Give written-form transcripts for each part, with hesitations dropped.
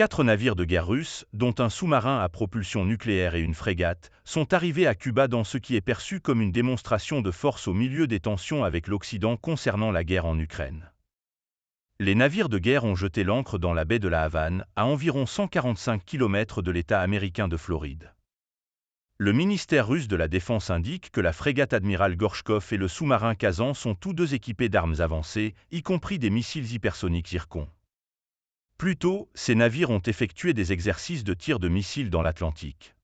4 navires de guerre russes, dont un sous-marin à propulsion nucléaire et une frégate, sont arrivés à Cuba dans ce qui est perçu comme une démonstration de force au milieu des tensions avec l'Occident concernant la guerre en Ukraine. Les navires de guerre ont jeté l'ancre dans la baie de la Havane, à environ 145 km de l'État américain de Floride. Le ministère russe de la Défense indique que la frégate Admiral Gorchkov et le sous-marin Kazan sont tous deux équipés d'armes avancées, y compris des missiles hypersoniques Zircon. Plus tôt, ces navires ont effectué des exercices de tir de missiles dans l'Atlantique.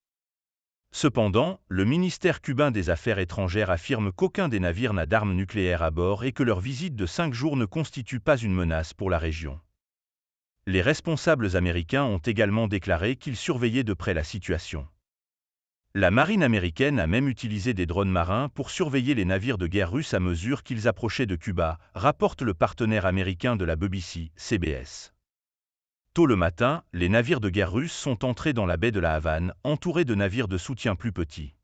Cependant, le ministère cubain des Affaires étrangères affirme qu'aucun des navires n'a d'armes nucléaires à bord et que leur visite de 5 jours ne constitue pas une menace pour la région. Les responsables américains ont également déclaré qu'ils surveillaient de près la situation. La marine américaine a même utilisé des drones marins pour surveiller les navires de guerre russes à mesure qu'ils approchaient de Cuba, rapporte le partenaire américain de la BBC, CBS. Tôt le matin, les navires de guerre russes sont entrés dans la baie de la Havane, entourés de navires de soutien plus petits.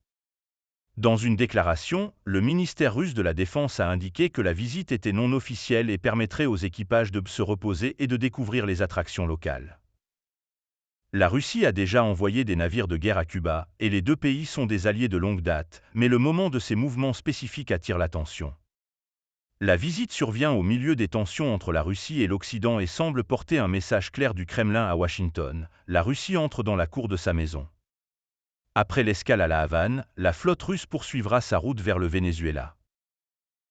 Dans une déclaration, le ministère russe de la Défense a indiqué que la visite était non officielle et permettrait aux équipages de se reposer et de découvrir les attractions locales. La Russie a déjà envoyé des navires de guerre à Cuba, et les deux pays sont des alliés de longue date, mais le moment de ces mouvements spécifiques attire l'attention. La visite survient au milieu des tensions entre la Russie et l'Occident et semble porter un message clair du Kremlin à Washington: la Russie entre dans la cour de sa maison. Après l'escale à la Havane, la flotte russe poursuivra sa route vers le Venezuela.